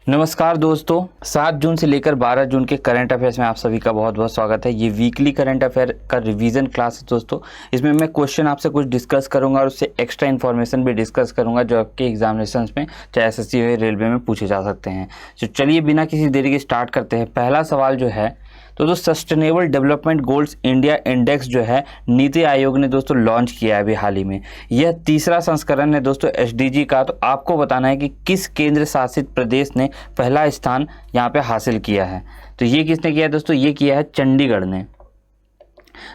नमस्कार दोस्तों, 7 जून से लेकर 12 जून के करंट अफेयर्स में आप सभी का बहुत बहुत स्वागत है। ये वीकली करंट अफेयर का रिवीजन क्लास है दोस्तों। इसमें मैं क्वेश्चन आपसे कुछ डिस्कस करूंगा और उससे एक्स्ट्रा इन्फॉर्मेशन भी डिस्कस करूंगा जो आपके एग्जामिनेशंस में चाहे एसएससी हो या रेलवे में पूछे जा सकते हैं। तो चलिए बिना किसी देरी के स्टार्ट करते हैं। पहला सवाल जो है तो sustainable development goals India index जो है नीति आयोग ने दोस्तों लॉन्च किया है अभी हाल ही में। यह तीसरा संस्करण है दोस्तों एसडीजी का। तो आपको बताना है कि किस केंद्र शासित प्रदेश ने पहला स्थान यहाँ पे हासिल किया है। तो ये किसने किया है दोस्तों? ये किया है चंडीगढ़ ने।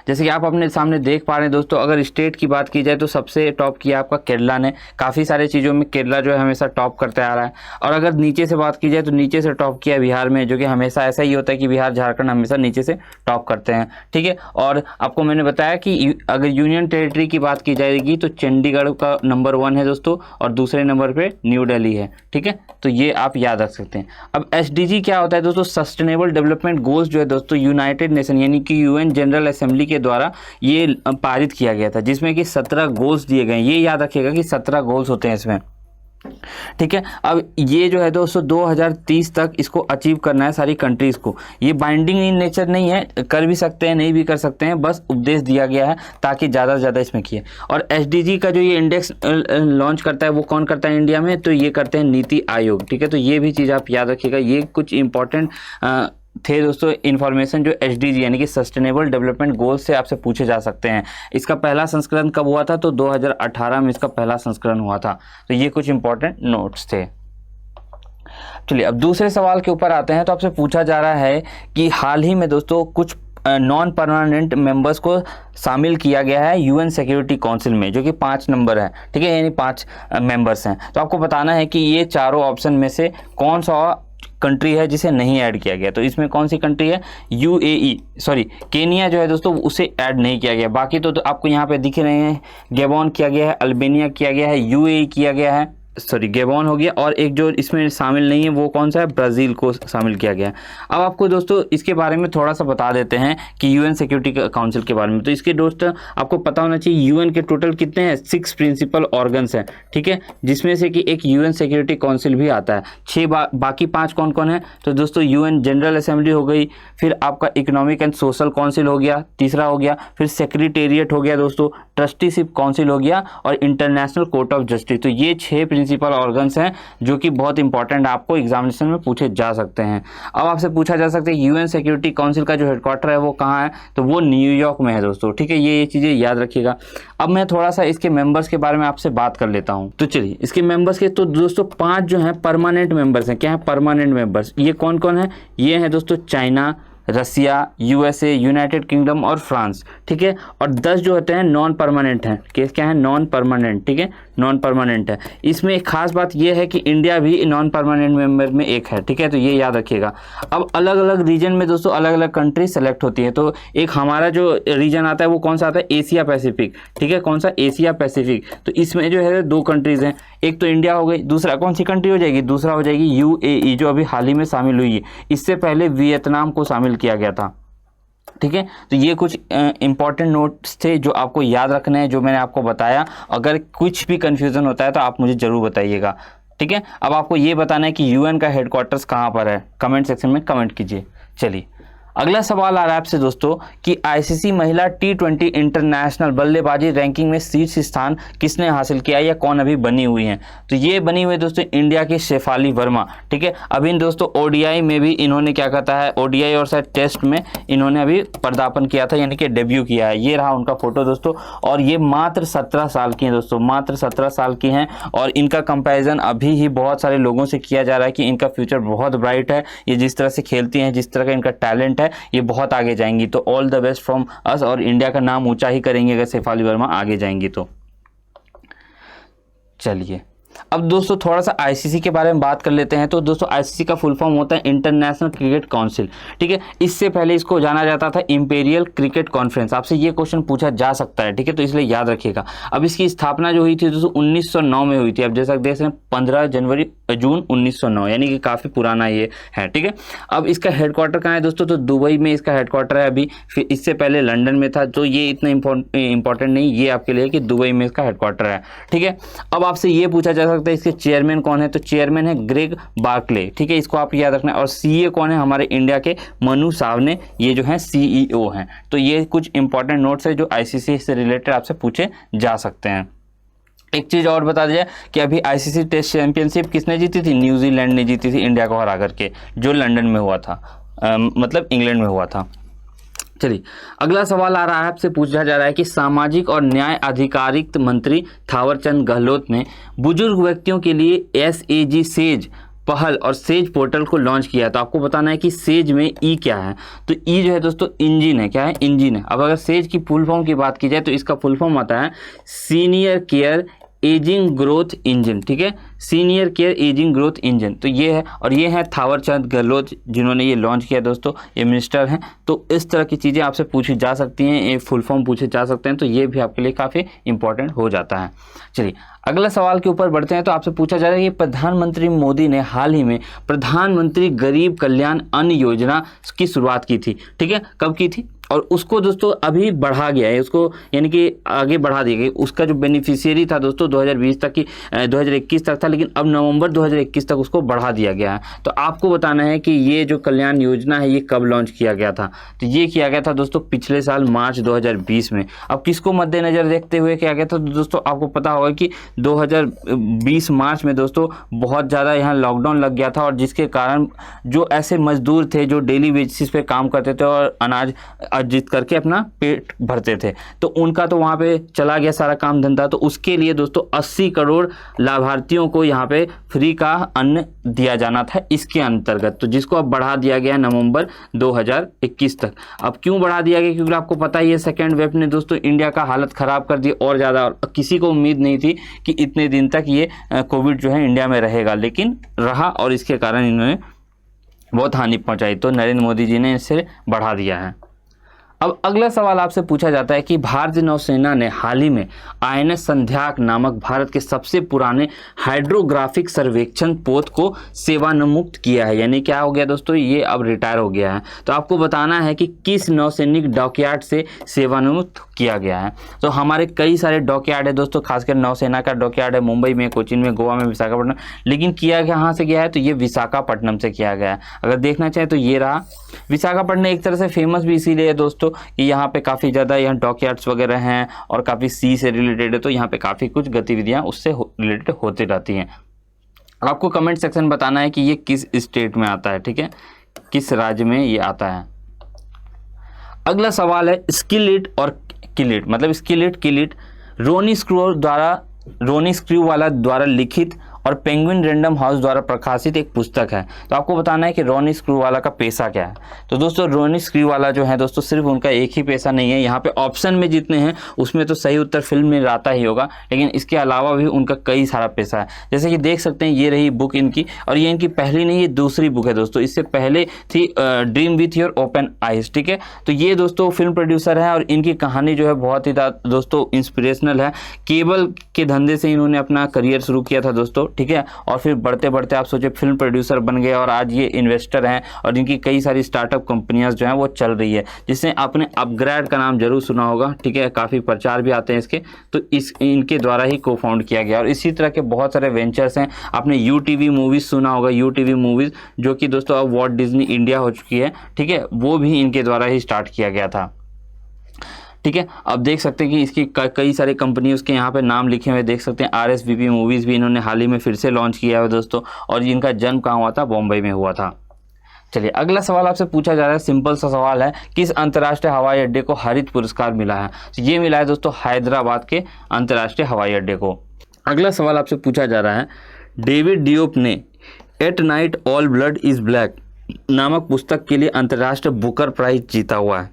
जैसे कि आप अपने सामने देख पा रहे हैं दोस्तों, अगर स्टेट की बात की जाए तो सबसे टॉप किया आपका केरला ने। काफ़ी सारे चीज़ों में केरला जो है हमेशा टॉप करते आ रहा है। और अगर नीचे से बात की जाए तो नीचे से टॉप किया बिहार में, जो कि हमेशा ऐसा ही होता है कि बिहार झारखंड हमेशा नीचे से टॉप करते हैं। ठीक है, और आपको मैंने बताया कि अगर यूनियन टेरिटरी की बात की जाएगी तो चंडीगढ़ का नंबर 1 है दोस्तों और दूसरे नंबर पर न्यू दिल्ली है। ठीक है, तो ये आप याद रख सकते हैं। अब एसडीजी क्या होता है दोस्तों? सस्टेनेबल डेवलपमेंट गोल्स जो है दोस्तों यूनाइटेड नेशन यानी कि यूएन जनरल असेंबली के द्वारा ये पारित किया गया था, जिसमें कि 17 गोल्स दिए गए। ये याद रखिएगा कि 17 गोल्स होते हैं इसमें। ठीक है, अब ये जो है दोस्तों 2030 तक इसको अचीव करना है सारी कंट्रीज को। ये बाइंडिंग इन नेचर नहीं है, कर भी सकते हैं नहीं भी कर सकते हैं, बस उपदेश दिया गया है ताकि ज़्यादा से ज़्यादा इसमें किए। और एसडीजी का जो ये इंडेक्स लॉन्च करता है वो कौन करता है इंडिया में? तो ये करते हैं नीति आयोग। ठीक है, तो ये भी चीज़ आप याद रखिएगा। ये कुछ इंपॉर्टेंट थे दोस्तों इन्फॉर्मेशन जो एसडीजी यानी कि सस्टेनेबल डेवलपमेंट गोल्स से आपसे पूछे जा सकते हैं। इसका पहला संस्करण कब हुआ था? तो 2018 में इसका पहला संस्करण हुआ था। तो ये कुछ इंपॉर्टेंट नोट्स थे। चलिए अब दूसरे सवाल के ऊपर आते हैं। तो आपसे पूछा जा रहा है कि हाल ही में दोस्तों कुछ नॉन परमानेंट मेंबर्स को शामिल किया गया है यूएन सिक्योरिटी काउंसिल में, जो कि 5 नंबर है। ठीक है, यानी 5 मेंबर्स हैं। तो आपको बताना है कि ये चारों ऑप्शन में से कौन सा कंट्री है जिसे नहीं ऐड किया गया। तो इसमें कौन सी कंट्री है? केनिया जो है दोस्तों उसे ऐड नहीं किया गया। बाकी तो आपको यहाँ पे दिख रहे हैं, गेबॉन किया गया है, अल्बानिया किया गया है, यूएई किया गया है, गेबॉन हो गया, और एक जो इसमें शामिल नहीं है वो कौन सा है? ब्राज़ील को शामिल किया गया है। अब आपको दोस्तों इसके बारे में थोड़ा सा बता देते हैं कि यूएन सिक्योरिटी काउंसिल के बारे में। तो इसके दोस्तों आपको पता होना चाहिए यूएन के टोटल कितने हैं? 6 प्रिंसिपल ऑर्गन्स हैं। ठीक है, जिसमें से कि एक यूएन सिक्योरिटी काउंसिल भी आता है। 6 बाकी 5 कौन कौन है? तो दोस्तों यूएन जनरल असेंबली हो गई, फिर आपका इकोनॉमिक एंड सोशल काउंसिल हो गया, तीसरा हो गया, फिर सेक्रेटेरिएट हो गया दोस्तों, ट्रस्टीशिप काउंसिल हो गया, और इंटरनेशनल कोर्ट ऑफ जस्टिस। तो ये 6 प्रिंसिपल ऑर्गन्स हैं जो कि बहुत इंपॉर्टेंट आपको एग्जामिनेशन में पूछे जा सकते हैं। अब आपसे पूछा जा सकता है यूएन सिक्योरिटी काउंसिल का जो हेडक्वार्टर है वो कहाँ है? तो वो न्यूयॉर्क में है दोस्तों। ठीक है, ये चीज़ें याद रखिएगा। अब मैं थोड़ा सा इसके मेंबर्स के बारे में आपसे बात कर लेता हूँ। तो चलिए इसके मेंबर्स के तो दोस्तों 5 जो हैं परमानेंट मेंबर्स हैं। क्या है परमानेंट मेंबर्स? ये कौन कौन है? ये है दोस्तों चाइना, रसिया, यूएसए, यूनाइटेड किंगडम और फ्रांस। ठीक है, और 10 जो होते हैं नॉन परमानेंट हैं। क्या है? Non permanent. ठीक है, नॉन परमानेंट है। इसमें एक खास बात यह है कि इंडिया भी नॉन परमानेंट मेंबर में एक है। ठीक है, तो ये याद रखिएगा। अब अलग अलग रीजन में दोस्तों अलग अलग कंट्री सेलेक्ट होती है। तो एक हमारा जो रीजन आता है वो कौन सा आता है? Asia Pacific. ठीक है, कौन सा? Asia Pacific. तो इसमें जो है 2 कंट्रीज हैं, एक तो इंडिया हो गई, दूसरा कौन सी कंट्री हो जाएगी? दूसरा हो जाएगी यूएई, जो अभी हाल ही में शामिल हुई है। इससे पहले वियतनाम को शामिल किया गया था। ठीक है, तो ये कुछ इंपॉर्टेंट नोट्स थे जो आपको याद रखने हैं, जो मैंने आपको बताया। अगर कुछ भी कंफ्यूजन होता है तो आप मुझे जरूर बताइएगा। ठीक है, अब आपको ये बताना है कि यूएन का हेडक्वार्टर्स कहाँ पर है। कमेंट सेक्शन में कमेंट कीजिए। चलिए अगला सवाल आ रहा है आपसे दोस्तों कि आईसीसी महिला T20 इंटरनेशनल बल्लेबाजी रैंकिंग में शीर्ष स्थान किसने हासिल किया या कौन अभी बनी हुई हैं? तो ये बनी हुई है दोस्तों इंडिया की शेफाली वर्मा। ठीक है, अभी दोस्तों ओडीआई में भी इन्होंने क्या कहता है, ओडीआई और शायद टेस्ट में इन्होंने अभी पदार्पण किया था, यानी कि डेब्यू किया है। ये रहा उनका फोटो दोस्तों, और ये मात्र 17 साल की हैं दोस्तों, मात्र 17 साल की हैं। और इनका कंपेरिजन अभी ही बहुत सारे लोगों से किया जा रहा है कि इनका फ्यूचर बहुत ब्राइट है। ये जिस तरह से खेलती हैं, जिस तरह का इनका टैलेंट है, ये बहुत आगे जाएंगी। तो all the best from us, और इंडिया का नाम ऊंचा ही करेंगे अगर शेफाली वर्मा आगे जाएंगी तो। चलिए अब दोस्तों थोड़ा सा आईसीसी के बारे में बात कर लेते हैं। तो दोस्तों आईसीसी का फुल फॉर्म होता है इंटरनेशनल क्रिकेट काउंसिल। ठीक है, इससे पहले इसको जाना जाता था इंपीरियल क्रिकेट कॉन्फ्रेंस। आपसे ये क्वेश्चन पूछा जा सकता है। ठीक है, तो इसलिए याद रखिएगा। अब इसकी स्थापना जो हुई थी दोस्तों 1909 में हुई थी। अब जैसा देख रहे हैं 15 जून 1909, यानी कि काफ़ी पुराना ये है। ठीक है, अब इसका हेडक्वार्टर कहाँ है दोस्तों? तो दुबई में इसका हेडक्वार्टर है अभी। फिर इससे पहले लंदन में था, तो ये इतना इंपॉर्टेंट नहीं, ये आपके लिए कि दुबई में इसका हेडक्वार्टर है। ठीक है, अब आपसे ये पूछा जा सकता है इसके चेयरमैन कौन है, तो चेयरमैन है ग्रेग बार्कले, ठीक है, इसको आप याद रखना। और सीए कौन है, हमारे इंडिया के मनु सावने, ये जो है सीईओ हैं। तो ये कुछ इंपॉर्टेंट नोट्स है जो आईसीसी से रिलेटेड आपसे पूछे जा सकते हैं। एक चीज़ और बता दिया कि अभी आईसीसी टेस्ट चैंपियनशिप किसने जीती थी, न्यूजीलैंड ने जीती थी इंडिया को हरा करके, जो लंदन में हुआ था, मतलब इंग्लैंड में हुआ था। चलिए अगला सवाल आ रहा है, आपसे पूछा जा रहा है कि सामाजिक और न्याय आधिकारिक मंत्री थावरचंद गहलोत ने बुजुर्ग व्यक्तियों के लिए SAG सेज पहल और सेज पोर्टल को लॉन्च किया है। तो आपको बताना है कि सेज में ई क्या है, तो ई जो है दोस्तों इंजन है, क्या है, इंजन है। अब अगर सेज की फुल फॉर्म की बात की जाए तो इसका फुल फॉर्म आता है senior care ageing growth engine, ठीक है, senior care ageing growth engine. तो ये है, और ये है थावरचंद गहलोत जिन्होंने ये लॉन्च किया दोस्तों, ये मिनिस्टर हैं। तो इस तरह की चीज़ें आपसे पूछी जा सकती हैं, ये फुल फॉर्म पूछे जा सकते हैं, तो ये भी आपके लिए काफ़ी इंपॉर्टेंट हो जाता है। चलिए अगला सवाल के ऊपर बढ़ते हैं। तो आपसे पूछा जा रहा है कि प्रधानमंत्री मोदी ने हाल ही में प्रधानमंत्री गरीब कल्याण अन्न योजना की शुरुआत की थी, ठीक है, कब की थी, और उसको दोस्तों अभी बढ़ा गया है, उसको यानी कि आगे बढ़ा दिया गया। उसका जो बेनिफिशियरी था दोस्तों 2020 तक की 2021 तक था, लेकिन अब नवंबर 2021 तक उसको बढ़ा दिया गया है। तो आपको बताना है कि ये जो कल्याण योजना है ये कब लॉन्च किया गया था। तो ये किया गया था दोस्तों पिछले साल मार्च 2020 में। अब किसको मद्देनजर देखते हुए किया गया था, तो दोस्तों आपको पता होगा कि 2020 मार्च में दोस्तों बहुत ज़्यादा यहाँ लॉकडाउन लग गया था, और जिसके कारण जो ऐसे मजदूर थे जो डेली बेसिस पे काम करते थे और अनाज अर्जित करके अपना पेट भरते थे, तो उनका तो वहाँ पे चला गया सारा काम धंधा। तो उसके लिए दोस्तों 80 करोड़ लाभार्थियों को यहाँ पे फ्री का अन्न दिया जाना था इसके अंतर्गत, तो जिसको अब बढ़ा दिया गया नवंबर 2021 तक। अब क्यों बढ़ा दिया गया, क्योंकि आपको पता ही है सेकेंड वेव ने दोस्तों इंडिया का हालत ख़राब कर दी और ज़्यादा, और किसी को उम्मीद नहीं थी कि इतने दिन तक ये कोविड जो है इंडिया में रहेगा, लेकिन रहा, और इसके कारण इन्होंने बहुत हानि पहुँचाई। तो नरेंद्र मोदी जी ने इसे बढ़ा दिया है। अब अगला सवाल आपसे पूछा जाता है कि भारतीय नौसेना ने हाल ही में INS संध्याक नामक भारत के सबसे पुराने हाइड्रोग्राफिक सर्वेक्षण पोत को सेवानिवृत्त किया है, यानी क्या हो गया दोस्तों, ये अब रिटायर हो गया है। तो आपको बताना है कि किस नौसैनिक डॉकयार्ड से सेवानिवृत्त किया गया है। तो हमारे कई सारे डॉकयार्ड है दोस्तों, खासकर नौसेना का डॉकयार्ड है मुंबई में, कोचीन में, गोवा में, विशाखापट्टनम, लेकिन किया कहाँ से गया है, तो ये विशाखापट्टनम से किया गया है। अगर देखना चाहें तो ये रहा विशाखापट्टनम। एक तरह से फेमस भी इसीलिए है दोस्तों कि यहाँ पे काफ़ी ज़्यादा यहाँ डॉकयार्ड्स वगैरह हैं और काफ़ी सी से रिलेटेड है, तो यहाँ पे काफ़ी कुछ गतिविधियाँ उससे रिलेटेड होती रहती हैं। आपको कमेंट सेक्शन बताना है कि ये किस स्टेट में आता है, ठीक है, किस राज्य में ये आता है। अगला सवाल है स्किलिट और किलिट, मतलब स्किलिट किलिट रोनी स्क्रू वाला द्वारा लिखित और पेंगुइन रैंडम हाउस द्वारा प्रकाशित एक पुस्तक है। तो आपको बताना है कि रोनी स्क्रूवाला का पेशा क्या है। तो दोस्तों रोनी स्क्रूवाला जो है दोस्तों सिर्फ उनका एक ही पेशा नहीं है, यहाँ पे ऑप्शन में जितने हैं उसमें तो सही उत्तर फिल्म में आता ही होगा, लेकिन इसके अलावा भी उनका कई सारा पेशा है। जैसे कि देख सकते हैं ये रही बुक इनकी, और ये इनकी पहली नहीं, ये दूसरी बुक है दोस्तों। इससे पहले थी dream with your open eyes, ठीक है। तो ये दोस्तों फिल्म प्रोड्यूसर है और इनकी कहानी जो है बहुत ही दोस्तों इंस्पिरेशनल है। केबल के धंधे से इन्होंने अपना करियर शुरू किया था दोस्तों, ठीक है, और फिर बढ़ते बढ़ते आप सोचे फिल्म प्रोड्यूसर बन गए और आज ये इन्वेस्टर हैं और इनकी कई सारी स्टार्टअप कंपनियां जो हैं वो चल रही है, जिससे आपने अपग्रेड का नाम जरूर सुना होगा, ठीक है, काफ़ी प्रचार भी आते हैं इसके। तो इनके द्वारा ही को फाउंड किया गया, और इसी तरह के बहुत सारे वेंचर्स हैं। आपने UTV मूवीज़ सुना होगा, UTV मूवीज़ जो कि दोस्तों अब वॉल्ट डिज्नी इंडिया हो चुकी है, ठीक है, वो भी इनके द्वारा ही स्टार्ट किया गया था, ठीक है। अब देख सकते हैं कि इसकी कई सारी कंपनी उसके यहाँ पे नाम लिखे हुए देख सकते हैं। RSVP मूवीज़ भी इन्होंने हाल ही में फिर से लॉन्च किया है दोस्तों, और इनका जन्म कहाँ हुआ था, बॉम्बे में हुआ था। चलिए अगला सवाल आपसे पूछा जा रहा है, सिंपल सा सवाल है, किस अंतर्राष्ट्रीय हवाई अड्डे को हरित पुरस्कार मिला है। तो ये मिला है दोस्तों हैदराबाद के अंतर्राष्ट्रीय हवाई अड्डे को। अगला सवाल आपसे पूछा जा रहा है, डेविड डियोप ने at night all blood is black नामक पुस्तक के लिए अंतर्राष्ट्रीय बुकर प्राइज जीता हुआ है।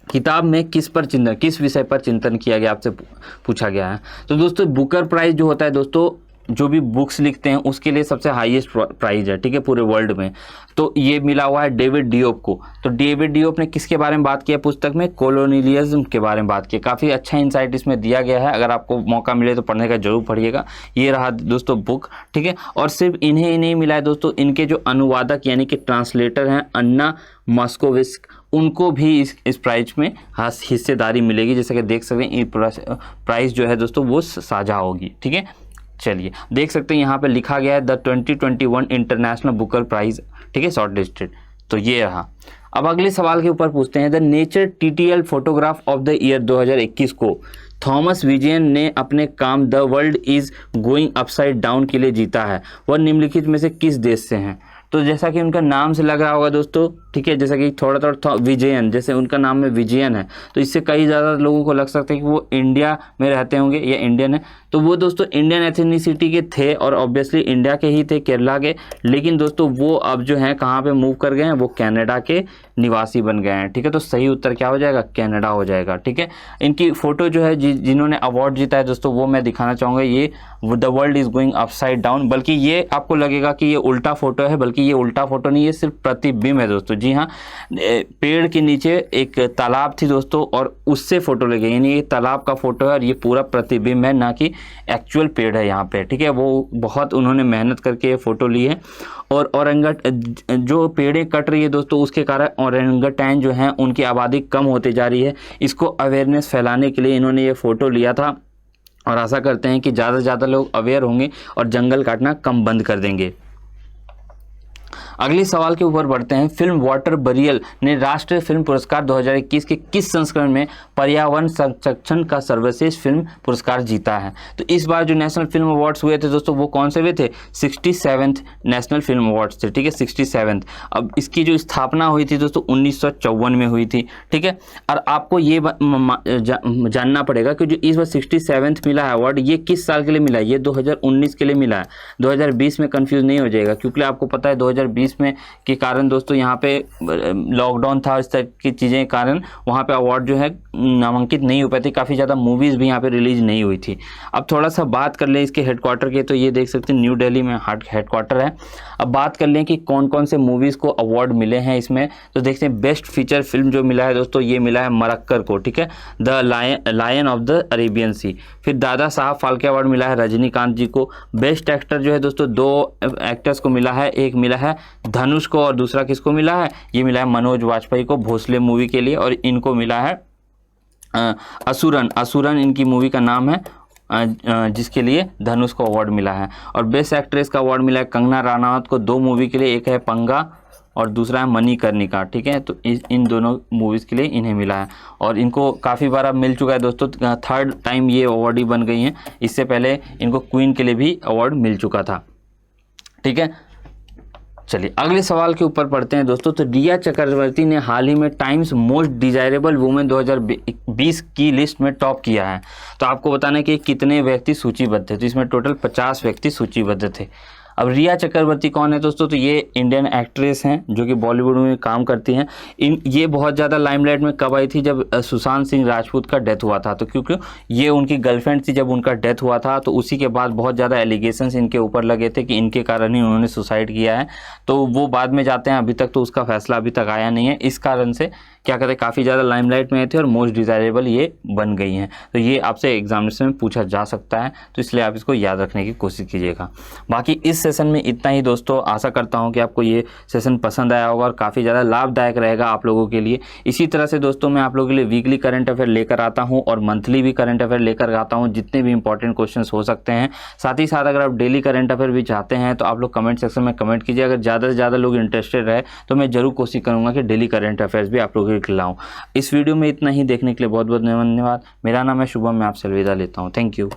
किताब में किस विषय पर चिंतन किया गया, आपसे पूछा गया है। तो दोस्तों बुकर प्राइज जो होता है दोस्तों, जो भी बुक्स लिखते हैं उसके लिए सबसे हाईएस्ट प्राइज है, ठीक है, पूरे वर्ल्ड में। तो ये मिला हुआ है डेविड डियोप को। तो डेविड डियोप ने किसके बारे में बात किया पुस्तक में, कोलोनियलिज्म के बारे में बात की। काफ़ी अच्छा इंसाइट इसमें दिया गया है, अगर आपको मौका मिले तो पढ़ने का जरूर पढ़िएगा। ये रहा दोस्तों बुक, ठीक है। और सिर्फ इन्हें ही नहीं मिला है दोस्तों, इनके जो अनुवादक यानी कि ट्रांसलेटर हैं अन्ना मॉस्कोविस्क, उनको भी इस प्राइज में हिस्सेदारी मिलेगी। जैसे कि देख सकते हैं प्राइज जो है दोस्तों वो साझा होगी, ठीक है। चलिए देख सकते हैं यहाँ पे लिखा गया है द 2021 इंटरनेशनल बुकर प्राइज, ठीक है, शॉर्ट लिस्टेड। तो ये रहा। अब अगले सवाल के ऊपर पूछते हैं, the nature TTL photograph of the year 2021 को थॉमस विजयन ने अपने काम the world is going upside down के लिए जीता है, वह निम्नलिखित में से किस देश से हैं? तो जैसा कि उनका नाम से लग रहा होगा दोस्तों, ठीक है, जैसा कि थोड़ा विजयन, जैसे उनका नाम में विजयन है, तो इससे कई ज़्यादा लोगों को लग सकता है कि वो इंडिया में रहते होंगे या इंडियन है। तो वो दोस्तों इंडियन एथनिसिटी के थे और ऑब्वियसली इंडिया के ही थे, केरला के, लेकिन दोस्तों वो अब जो हैं कहाँ पे मूव कर गए हैं, वो कनाडा के निवासी बन गए हैं, ठीक है। तो सही उत्तर क्या हो जाएगा? कनाडा हो जाएगा, ठीक है। इनकी फ़ोटो जो है जिन्होंने अवार्ड जीता है दोस्तों, वो मैं दिखाना चाहूँगा, ये the world is going upside down. बल्कि ये आपको लगेगा कि ये उल्टा फ़ोटो है, बल्कि ये उल्टा फ़ोटो नहीं, ये सिर्फ प्रतिबिंब है दोस्तों। जी हाँ, पेड़ के नीचे एक तालाब थी दोस्तों और उससे फ़ोटो ले गई, यानी ये तालाब का फ़ोटो है और ये पूरा प्रतिबिंब है, ना कि एक्चुअल पेड़ है यहाँ पे, ठीक है। वो बहुत उन्होंने मेहनत करके ये फ़ोटो ली है। और जो पेड़ें कट रही है दोस्तों, उसके कारण औरंगुटैन जो हैं उनकी आबादी कम होते जा रही है। इसको अवेयरनेस फैलाने के लिए इन्होंने ये फ़ोटो लिया था और आशा करते हैं कि ज़्यादा से ज़्यादा लोग अवेयर होंगे और जंगल काटना कम बंद कर देंगे। अगले सवाल के ऊपर बढ़ते हैं। फिल्म वाटर बरियल ने राष्ट्रीय फिल्म पुरस्कार 2021 के किस संस्करण में पर्यावरण संरक्षण का सर्वश्रेष्ठ फिल्म पुरस्कार जीता है? तो इस बार जो नेशनल फिल्म अवार्ड्स हुए थे दोस्तों, वो कौन से हुए थे? 67th नेशनल फिल्म अवार्ड्स थे, ठीक है, 67th। अब इसकी जो स्थापना हुई थी दोस्तों 1954 में हुई थी, ठीक है। और आपको ये जानना पड़ेगा कि जो इस बार 67th मिला है अवार्ड, ये किस साल के लिए मिला है? ये 2019 के लिए मिला है। 2020 में कंफ्यूज नहीं हो जाएगा, क्योंकि आपको पता है 2020 में के कारण दोस्तों यहाँ पे लॉकडाउन था, इस तरह की चीज़ें के कारण वहाँ पे अवार्ड जो है नामांकित नहीं हो पाई थी, काफ़ी ज़्यादा मूवीज़ भी यहाँ पे रिलीज नहीं हुई थी। अब थोड़ा सा बात कर लें इसके हेडक्वार्टर के, तो ये देख सकते हैं न्यू दिल्ली में हेडक्वार्टर है। अब बात कर लें कि कौन कौन से मूवीज़ को अवार्ड मिले हैं इसमें, तो देखते हैं बेस्ट फीचर फिल्म जो मिला है दोस्तों, ये मिला है मरक्कर को, ठीक है, the lion of the Arabian sea. फिर दादा साहब फाल्के अवार्ड मिला है रजनीकांत जी को। बेस्ट एक्टर जो है दोस्तों, 2 एक्टर्स को मिला है, एक मिला है धनुष को और दूसरा किसको मिला है? ये मिला है मनोज वाजपेयी को भोसले मूवी के लिए, और इनको मिला है असुरन इनकी मूवी का नाम है, जिसके लिए धनुष को अवार्ड मिला है। और बेस्ट एक्ट्रेस का अवार्ड मिला है कंगना रनावत को 2 मूवी के लिए, एक है पंगा और दूसरा है मणिकर्णिका, ठीक है। तो इन दोनों मूवीज़ के लिए इन्हें मिला है और इनको काफ़ी बार अब मिल चुका है दोस्तों, 3rd टाइम ये अवार्डी बन गई हैं। इससे पहले इनको क्वीन के लिए भी अवार्ड मिल चुका था, ठीक है। चलिए अगले सवाल के ऊपर पढ़ते हैं दोस्तों। तो रिया चक्रवर्ती ने हाल ही में टाइम्स मोस्ट डिजायरेबल वुमेन 2020 की लिस्ट में टॉप किया है। तो आपको बताना है कि कितने व्यक्ति सूचीबद्ध थे। तो इसमें टोटल 50 व्यक्ति सूचीबद्ध थे। अब रिया चक्रवर्ती कौन है दोस्तों? तो ये इंडियन एक्ट्रेस हैं जो कि बॉलीवुड में काम करती हैं। ये बहुत ज़्यादा लाइमलाइट में कब आई थी? जब सुशांत सिंह राजपूत का डेथ हुआ था। तो क्योंकि ये उनकी गर्लफ्रेंड थी जब उनका डेथ हुआ था, तो उसी के बाद बहुत ज़्यादा एलिगेशंस इनके ऊपर लगे थे कि इनके कारण ही उन्होंने सुसाइड किया है। तो वो बाद में जाते हैं, अभी तक तो उसका फैसला अभी तक आया नहीं है। इस कारण से क्या कहते हैं, काफ़ी ज़्यादा लाइमलाइट में थे और मोस्ट डिज़ायरेबल ये बन गई हैं। तो ये आपसे एग्जामिनेशन में पूछा जा सकता है, तो इसलिए आप इसको याद रखने की कोशिश कीजिएगा। बाकी इस सेशन में इतना ही दोस्तों। आशा करता हूं कि आपको ये सेशन पसंद आया होगा और काफ़ी ज़्यादा लाभदायक रहेगा आप लोगों के लिए। इसी तरह से दोस्तों मैं आप लोगों के लिए वीकली करंट अफेयर लेकर आता हूँ और मंथली भी करंट अफेयर लेकर आता हूँ, जितने भी इंपॉर्टेंट क्वेश्चन हो सकते हैं। साथ ही साथ अगर आप डेली करंट अफेयर भी चाहते हैं तो आप लोग कमेंट सेक्शन में कमेंट कीजिए। अगर ज़्यादा से ज़्यादा लोग इंटरेस्टेड रहे तो मैं जरूर कोशिश करूँगा कि डेली करंट अफेयर्स भी आप लोगों के लिए लाऊँ। इस वीडियो में इतना ही। देखने के लिए बहुत बहुत धन्यवाद। मेरा नाम है शुभम, मैं आपसे अलविदा लेता हूँ। Thank you.